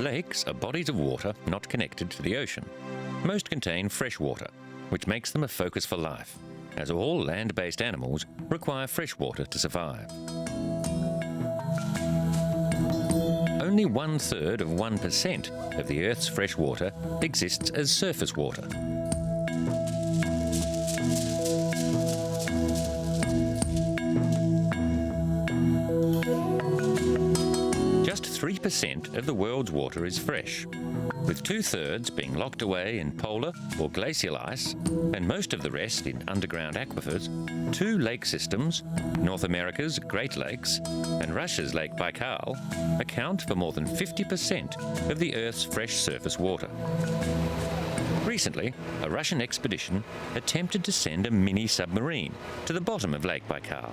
Lakes are bodies of water not connected to the ocean. Most contain fresh water, which makes them a focus for life, as all land-based animals require fresh water to survive. Only 1/3 of 1% of the Earth's fresh water exists as surface water. Just 3% of the world's water is fresh, with 2/3 being locked away in polar or glacial ice, and most of the rest in underground aquifers. Two lake systems, North America's Great Lakes and Russia's Lake Baikal, account for more than 50% of the Earth's fresh surface water. Recently, a Russian expedition attempted to send a mini-submarine to the bottom of Lake Baikal.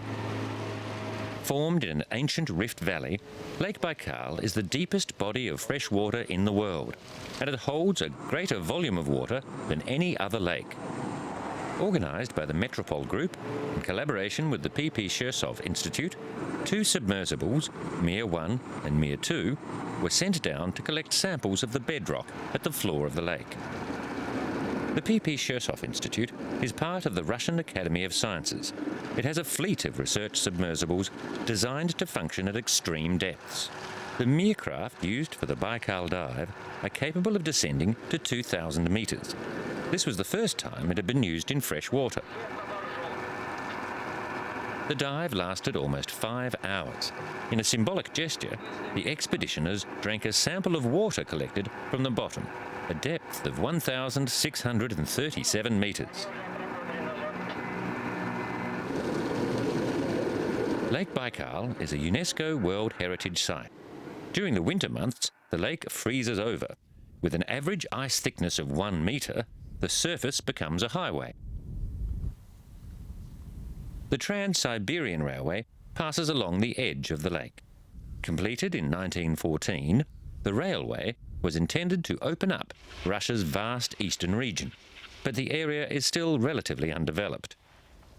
Formed in an ancient rift valley, Lake Baikal is the deepest body of fresh water in the world, and it holds a greater volume of water than any other lake. Organised by the Metropole Group in collaboration with the PP Shersov Institute, two submersibles, Mir-1 and Mir-2, were sent down to collect samples of the bedrock at the floor of the lake. The PP Shersov Institute is part of the Russian Academy of Sciences. It has a fleet of research submersibles designed to function at extreme depths. The Mir craft used for the Baikal dive are capable of descending to 2,000 metres. This was the first time it had been used in fresh water. The dive lasted almost 5 hours. In a symbolic gesture, the expeditioners drank a sample of water collected from the bottom, a depth of 1,637 metres. Lake Baikal is a UNESCO World Heritage Site. During the winter months, the lake freezes over. With an average ice thickness of 1 metre, the surface becomes a highway. The Trans-Siberian Railway passes along the edge of the lake. Completed in 1914, the railway was intended to open up Russia's vast eastern region, but the area is still relatively undeveloped.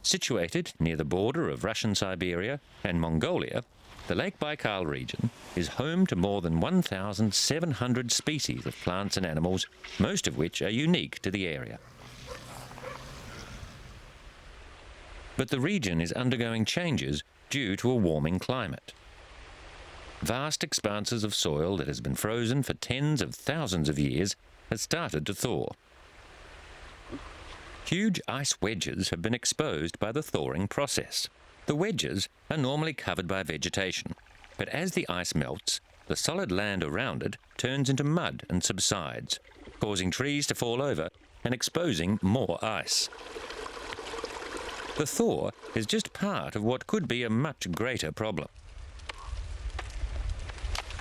Situated near the border of Russian Siberia and Mongolia, the Lake Baikal region is home to more than 1,700 species of plants and animals, most of which are unique to the area. But the region is undergoing changes due to a warming climate. Vast expanses of soil that has been frozen for tens of thousands of years has started to thaw. Huge ice wedges have been exposed by the thawing process. The wedges are normally covered by vegetation, but as the ice melts, the solid land around it turns into mud and subsides, causing trees to fall over and exposing more ice. The thaw is just part of what could be a much greater problem.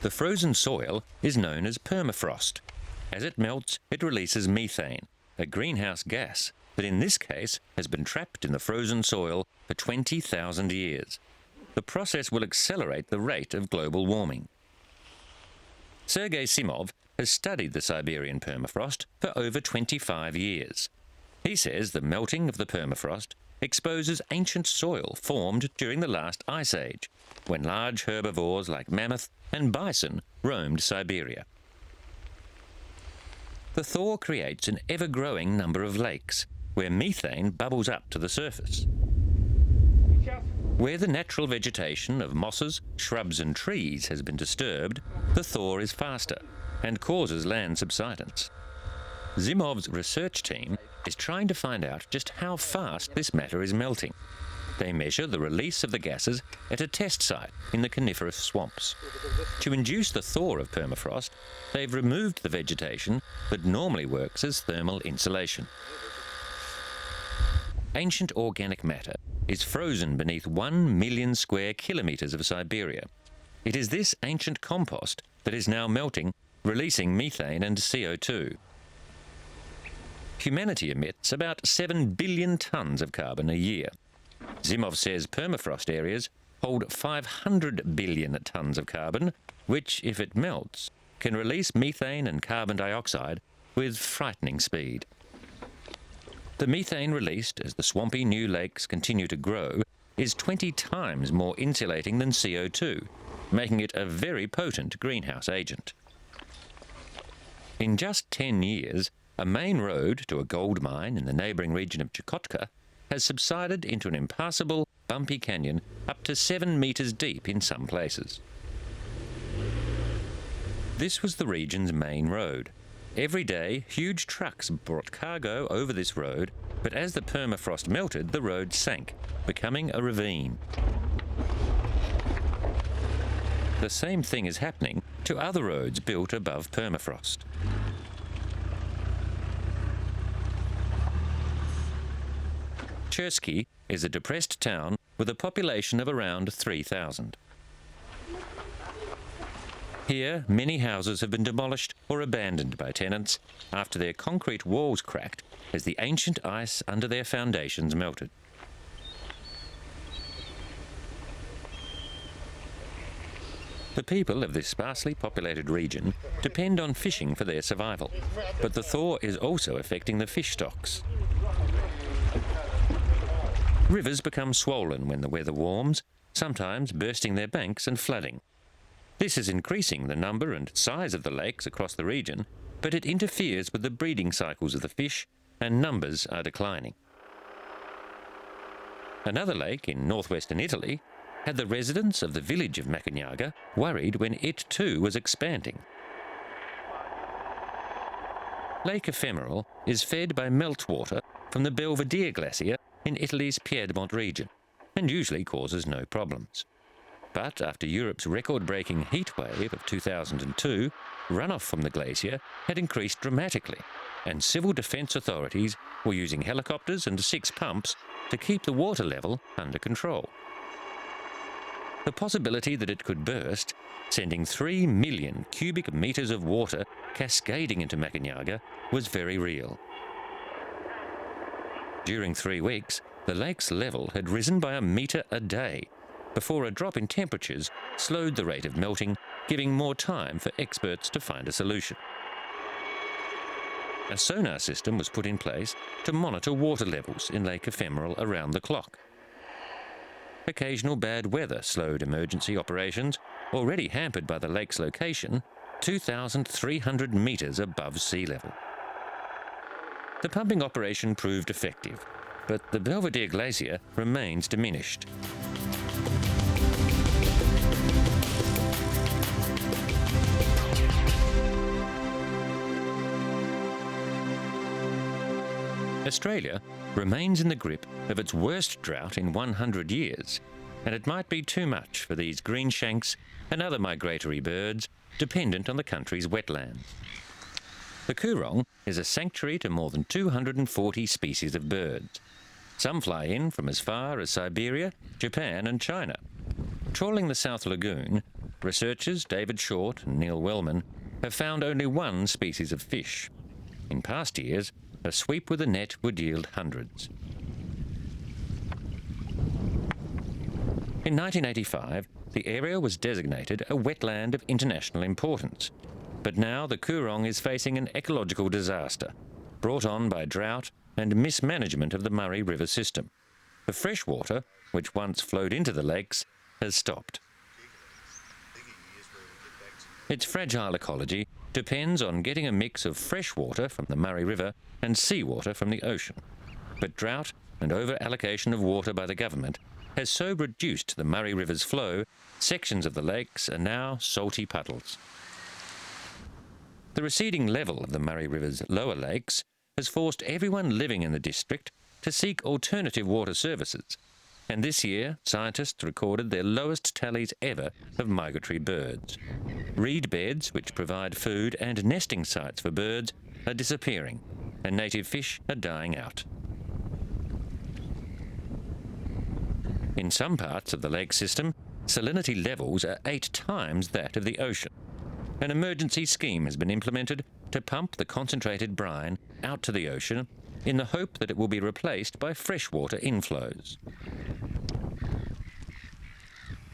The frozen soil is known as permafrost. As it melts, it releases methane, a greenhouse gas that in this case has been trapped in the frozen soil for 20,000 years. The process will accelerate the rate of global warming. Sergei Simov has studied the Siberian permafrost for over 25 years. He says the melting of the permafrost exposes ancient soil formed during the last ice age, when large herbivores like mammoth and bison roamed Siberia. The thaw creates an ever-growing number of lakes, where methane bubbles up to the surface. Where the natural vegetation of mosses, shrubs and trees has been disturbed, the thaw is faster and causes land subsidence. Zimov's research team is trying to find out just how fast this matter is melting. They measure the release of the gases at a test site in the coniferous swamps. To induce the thaw of permafrost, they've removed the vegetation that normally works as thermal insulation. Ancient organic matter is frozen beneath 1 million square kilometres of Siberia. It is this ancient compost that is now melting, releasing methane and CO2. Humanity emits about 7 billion tonnes of carbon a year. Zimov says permafrost areas hold 500 billion tonnes of carbon, which, if it melts, can release methane and carbon dioxide with frightening speed. The methane released as the swampy new lakes continue to grow is 20 times more insulating than CO2, making it a very potent greenhouse agent. In just 10 years, a main road to a gold mine in the neighbouring region of Chukotka has subsided into an impassable, bumpy canyon up to 7 metres deep in some places. This was the region's main road. Every day, huge trucks brought cargo over this road, but as the permafrost melted, the road sank, becoming a ravine. The same thing is happening to other roads built above permafrost. Chersky is a depressed town with a population of around 3,000. Here, many houses have been demolished or abandoned by tenants after their concrete walls cracked as the ancient ice under their foundations melted. The people of this sparsely populated region depend on fishing for their survival, but the thaw is also affecting the fish stocks. Rivers become swollen when the weather warms, sometimes bursting their banks and flooding. This is increasing the number and size of the lakes across the region, but it interferes with the breeding cycles of the fish, and numbers are declining. Another lake in northwestern Italy had the residents of the village of Macugnaga worried when it too was expanding. Lake Ephemeral is fed by meltwater from the Belvedere Glacier in Italy's Piedmont region, and usually causes no problems. But after Europe's record-breaking heat wave of 2002, runoff from the glacier had increased dramatically, and civil defence authorities were using helicopters and 6 pumps to keep the water level under control. The possibility that it could burst, sending 3 million cubic metres of water cascading into Macugnaga, was very real. During 3 weeks, the lake's level had risen by 1 metre a day, before a drop in temperatures slowed the rate of melting, giving more time for experts to find a solution. A sonar system was put in place to monitor water levels in Lake Ephemeral around the clock. Occasional bad weather slowed emergency operations, already hampered by the lake's location, 2,300 metres above sea level. The pumping operation proved effective, but the Belvedere Glacier remains diminished. Australia remains in the grip of its worst drought in 100 years, and it might be too much for these greenshanks and other migratory birds dependent on the country's wetlands. The Coorong is a sanctuary to more than 240 species of birds. Some fly in from as far as Siberia, Japan and China. Trawling the South Lagoon, researchers David Short and Neil Wellman have found only 1 species of fish. In past years, a sweep with a net would yield hundreds. In 1985, the area was designated a wetland of international importance, but now the Coorong is facing an ecological disaster, brought on by drought and mismanagement of the Murray River system. The fresh water, which once flowed into the lakes, has stopped. Its fragile ecology depends on getting a mix of fresh water from the Murray River and seawater from the ocean. But drought and over-allocation of water by the government has so reduced the Murray River's flow, sections of the lakes are now salty puddles. The receding level of the Murray River's lower lakes has forced everyone living in the district to seek alternative water services, and this year scientists recorded their lowest tallies ever of migratory birds. Reed beds, which provide food and nesting sites for birds, are disappearing, and native fish are dying out. In some parts of the lake system, salinity levels are 8 times that of the ocean. An emergency scheme has been implemented to pump the concentrated brine out to the ocean in the hope that it will be replaced by freshwater inflows.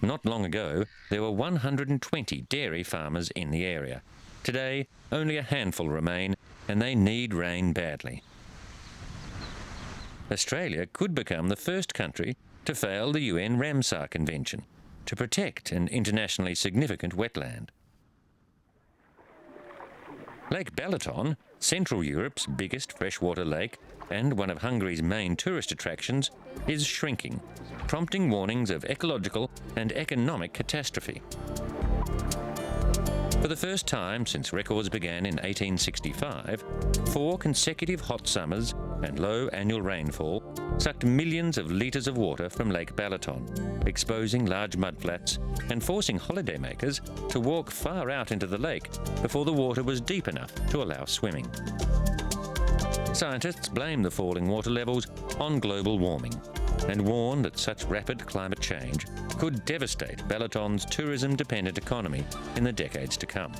Not long ago, there were 120 dairy farmers in the area. Today, only a handful remain, and they need rain badly. Australia could become the first country to fail the UN Ramsar Convention to protect an internationally significant wetland. Lake Balaton, Central Europe's biggest freshwater lake and one of Hungary's main tourist attractions, is shrinking, prompting warnings of ecological and economic catastrophe. For the first time since records began in 1865, 4 consecutive hot summers and low annual rainfall sucked millions of litres of water from Lake Balaton, exposing large mudflats and forcing holidaymakers to walk far out into the lake before the water was deep enough to allow swimming. Scientists blame the falling water levels on global warming and warn that such rapid climate change could devastate Balaton's tourism-dependent economy in the decades to come.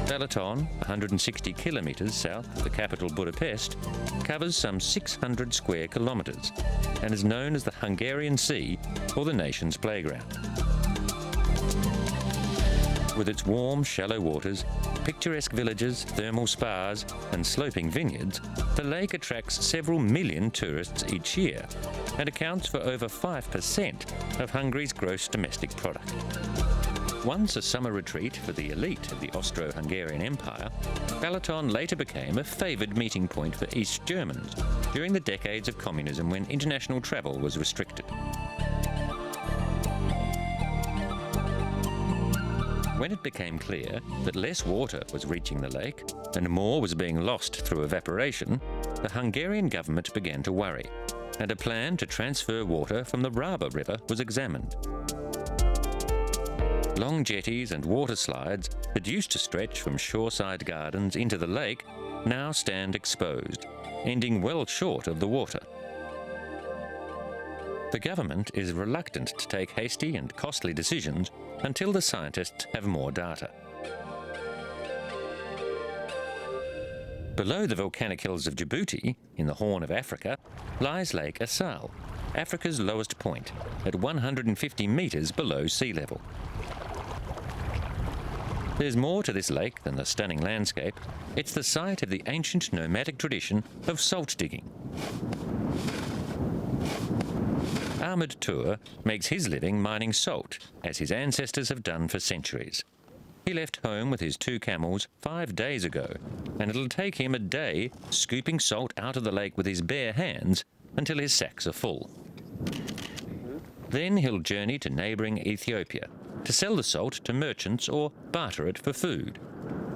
Balaton, 160 kilometres south of the capital Budapest, covers some 600 square kilometres and is known as the Hungarian Sea or the nation's playground. With its warm, shallow waters, picturesque villages, thermal spas and sloping vineyards, the lake attracts several million tourists each year and accounts for over 5% of Hungary's gross domestic product. Once a summer retreat for the elite of the Austro-Hungarian Empire, Balaton later became a favoured meeting point for East Germans during the decades of communism when international travel was restricted. When it became clear that less water was reaching the lake and more was being lost through evaporation, the Hungarian government began to worry, and a plan to transfer water from the Raba River was examined. Long jetties and water slides that used to stretch from shoreside gardens into the lake now stand exposed, ending well short of the water. The government is reluctant to take hasty and costly decisions until the scientists have more data. Below the volcanic hills of Djibouti, in the Horn of Africa, lies Lake Assal, Africa's lowest point, at 150 metres below sea level. There's more to this lake than the stunning landscape. It's the site of the ancient nomadic tradition of salt digging. Ahmed Tour makes his living mining salt, as his ancestors have done for centuries. He left home with his 2 camels 5 days ago, and it'll take him a day scooping salt out of the lake with his bare hands until his sacks are full. Then he'll journey to neighbouring Ethiopia to sell the salt to merchants or barter it for food.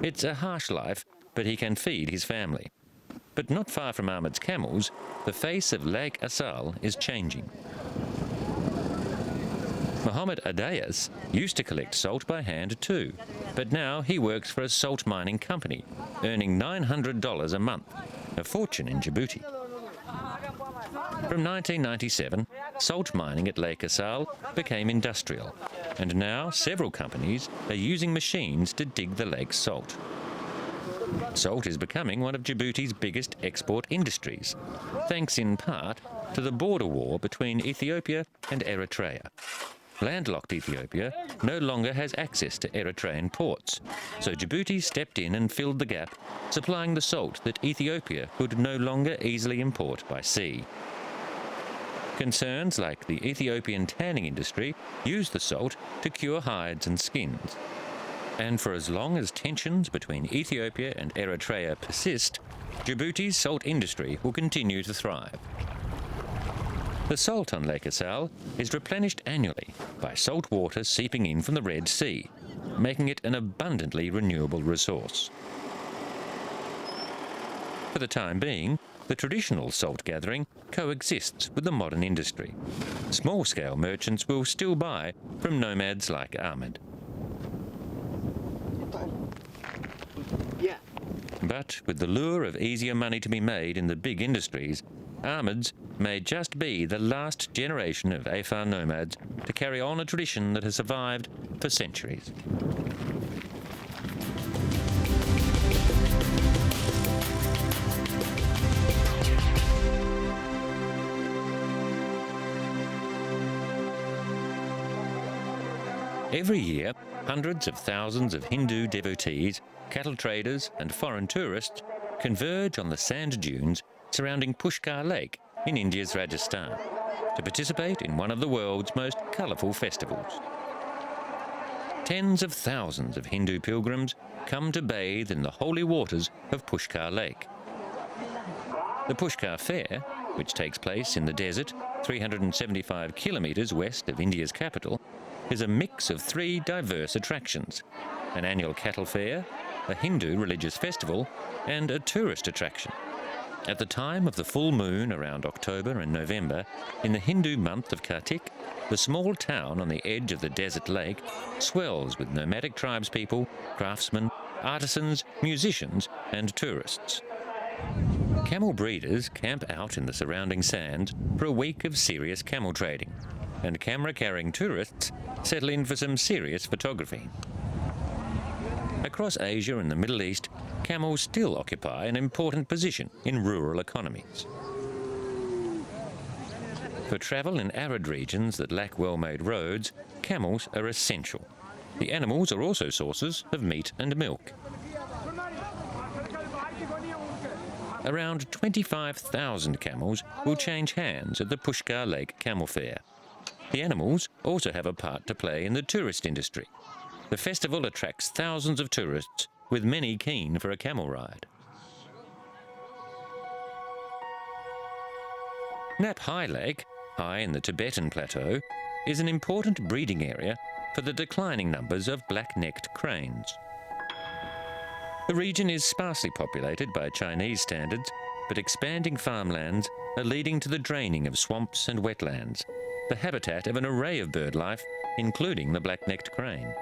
It's a harsh life, but he can feed his family. But not far from Ahmed's camels, the face of Lake Assal is changing. Mohammed Adayas used to collect salt by hand too, but now he works for a salt mining company, earning $900 a month, a fortune in Djibouti. From 1997, salt mining at Lake Assal became industrial, and now several companies are using machines to dig the lake's salt. Salt is becoming one of Djibouti's biggest export industries, thanks in part to the border war between Ethiopia and Eritrea. Landlocked Ethiopia no longer has access to Eritrean ports, so Djibouti stepped in and filled the gap, supplying the salt that Ethiopia could no longer easily import by sea. Concerns like the Ethiopian tanning industry use the salt to cure hides and skins. And for as long as tensions between Ethiopia and Eritrea persist, Djibouti's salt industry will continue to thrive. The salt on Lake Assal is replenished annually by salt water seeping in from the Red Sea, making it an abundantly renewable resource. For the time being, the traditional salt gathering coexists with the modern industry. Small-scale merchants will still buy from nomads like Ahmed. But with the lure of easier money to be made in the big industries, Ahmed's may just be the last generation of Afar nomads to carry on a tradition that has survived for centuries. Every year, hundreds of thousands of Hindu devotees, cattle traders and foreign tourists converge on the sand dunes surrounding Pushkar Lake in India's Rajasthan to participate in one of the world's most colourful festivals. tens of thousands of Hindu pilgrims come to bathe in the holy waters of Pushkar Lake. The Pushkar Fair, which takes place in the desert 375 kilometres west of India's capital, is a mix of three diverse attractions: an annual cattle fair, a Hindu religious festival, and a tourist attraction. At the time of the full moon around October and November, in the Hindu month of Kartik, the small town on the edge of the desert lake swells with nomadic tribespeople, craftsmen, artisans, musicians, and tourists. Camel breeders camp out in the surrounding sands for a week of serious camel trading, and camera-carrying tourists settle in for some serious photography. Across Asia and the Middle East, camels still occupy an important position in rural economies. For travel in arid regions that lack well-made roads, camels are essential. The animals are also sources of meat and milk. Around 25,000 camels will change hands at the Pushkar Lake Camel Fair. The animals also have a part to play in the tourist industry. The festival attracts thousands of tourists, with many keen for a camel ride. Nap Hai Lake, high in the Tibetan Plateau, is an important breeding area for the declining numbers of black-necked cranes. The region is sparsely populated by Chinese standards, but expanding farmlands are leading to the draining of swamps and wetlands, the habitat of an array of bird life, including the black-necked crane.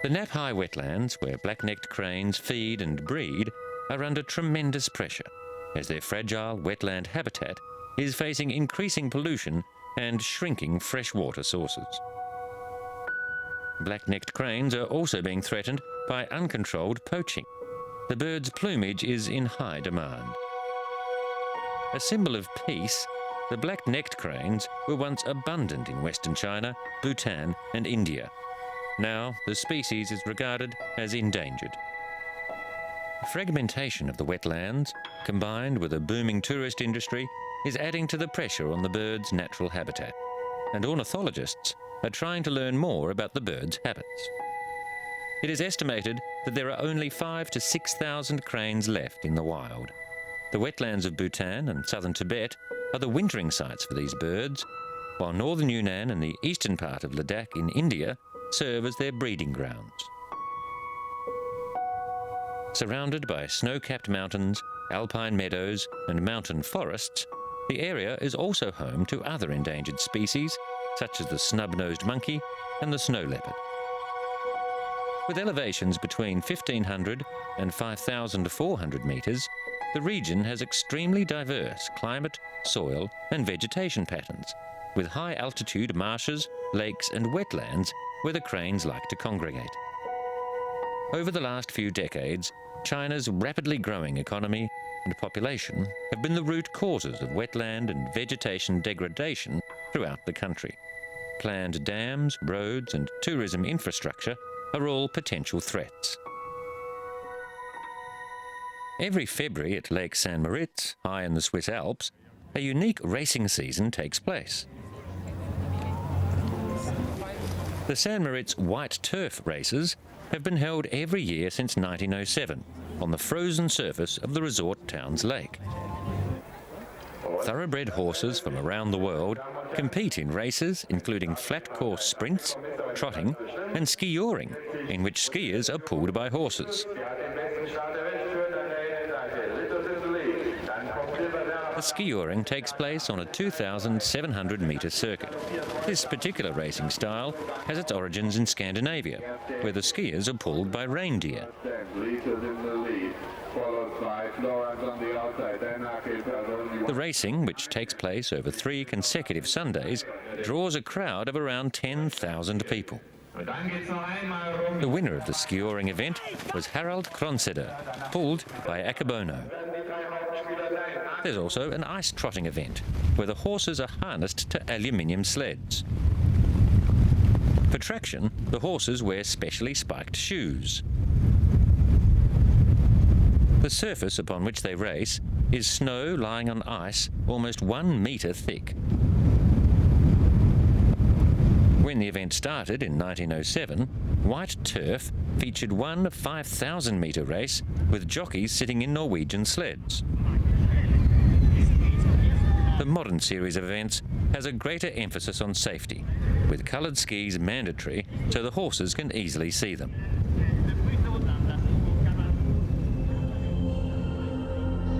The Nap Hai wetlands, where black-necked cranes feed and breed, are under tremendous pressure, as their fragile wetland habitat is facing increasing pollution and shrinking freshwater sources. Black-necked cranes are also being threatened by uncontrolled poaching. The bird's plumage is in high demand. A symbol of peace, the black-necked cranes were once abundant in Western China, Bhutan, and India. Now, the species is regarded as endangered. Fragmentation of the wetlands, combined with a booming tourist industry, is adding to the pressure on the bird's natural habitat, and ornithologists are trying to learn more about the bird's habits. It is estimated that there are only 5,000 to 6,000 cranes left in the wild. The wetlands of Bhutan and southern Tibet are the wintering sites for these birds, while northern Yunnan and the eastern part of Ladakh in India serve as their breeding grounds. Surrounded by snow-capped mountains, alpine meadows, and mountain forests, the area is also home to other endangered species, such as the snub-nosed monkey and the snow leopard. With elevations between 1,500 and 5,400 metres, the region has extremely diverse climate, soil, and vegetation patterns, with high-altitude marshes, lakes, and wetlands where the cranes like to congregate. Over the last few decades, China's rapidly growing economy and population have been the root causes of wetland and vegetation degradation throughout the country. Planned dams, roads, and tourism infrastructure are all potential threats. Every February at Lake San Moritz, high in the Swiss Alps, a unique racing season takes place. The San Moritz White Turf races have been held every year since 1907 on the frozen surface of the resort town's lake. Thoroughbred horses from around the world compete in races including flat course sprints, trotting, and skiing, in which skiers are pulled by horses. The skiing takes place on a 2,700-metre circuit. This particular racing style has its origins in Scandinavia, where the skiers are pulled by reindeer. The racing, which takes place over 3 consecutive Sundays, draws a crowd of around 10,000 people. The winner of the skiing event was Harald Kronseder, pulled by Akebono. There's also an ice trotting event, where the horses are harnessed to aluminium sleds. For traction, the horses wear specially spiked shoes. The surface upon which they race is snow lying on ice almost 1 metre thick. When the event started in 1907, white turf featured one 5,000-metre race with jockeys sitting in Norwegian sleds. The modern series of events has a greater emphasis on safety, with coloured skis mandatory so the horses can easily see them.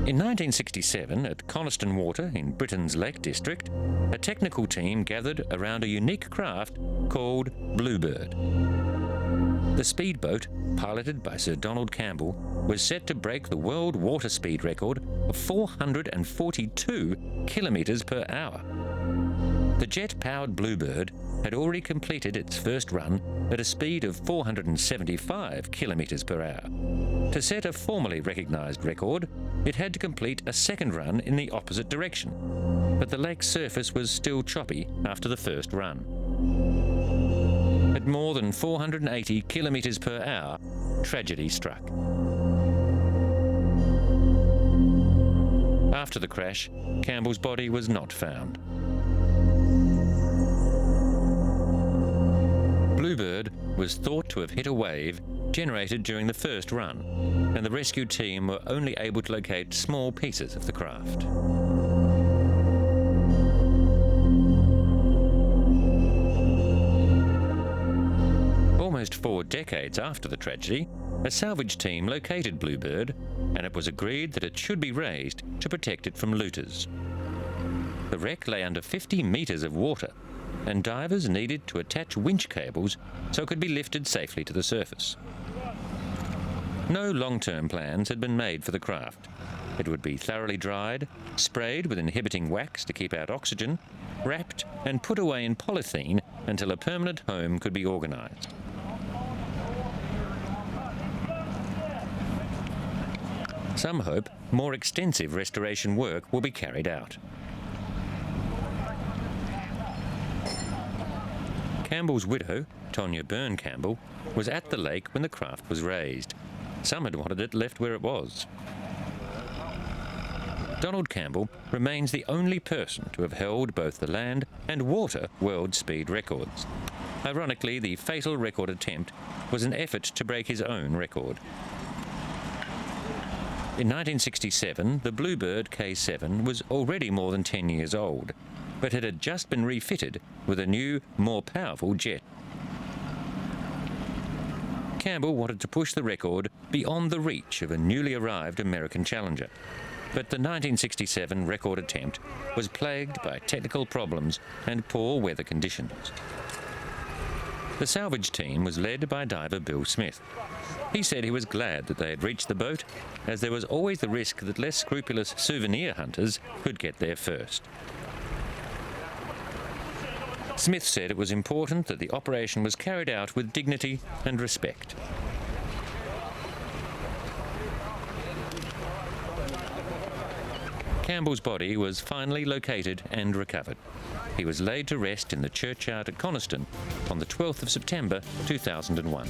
In 1967, at Coniston Water in Britain's Lake District, a technical team gathered around a unique craft called Bluebird. The speedboat, piloted by Sir Donald Campbell, was set to break the world water speed record of 442 kilometres per hour. The jet-powered Bluebird had already completed its first run at a speed of 475 kilometres per hour. To set a formally recognised record, it had to complete a second run in the opposite direction, but the lake's surface was still choppy after the first run. At more than 480 kilometres per hour, tragedy struck. After the crash, Campbell's body was not found. Bluebird was thought to have hit a wave generated during the first run, and the rescue team were only able to locate small pieces of the craft. Almost 4 decades after the tragedy, a salvage team located Bluebird, and it was agreed that it should be raised to protect it from looters. The wreck lay under 50 metres of water, and divers needed to attach winch cables so it could be lifted safely to the surface. No long-term plans had been made for the craft. It would be thoroughly dried, sprayed with inhibiting wax to keep out oxygen, wrapped and put away in polythene until a permanent home could be organised. Some hope more extensive restoration work will be carried out. Campbell's widow, Tonya Byrne Campbell, was at the lake when the craft was raised. Some had wanted it left where it was. Donald Campbell remains the only person to have held both the land and water world speed records. Ironically, the fatal record attempt was an effort to break his own record. In 1967, the Bluebird K7 was already more than 10 years old, but it had just been refitted with a new, more powerful jet. Campbell wanted to push the record beyond the reach of a newly arrived American challenger, but the 1967 record attempt was plagued by technical problems and poor weather conditions. The salvage team was led by diver Bill Smith. He said he was glad that they had reached the boat, as there was always the risk that less scrupulous souvenir hunters could get there first. Smith said it was important that the operation was carried out with dignity and respect. Campbell's body was finally located and recovered. He was laid to rest in the churchyard at Coniston on the 12th of September 2001.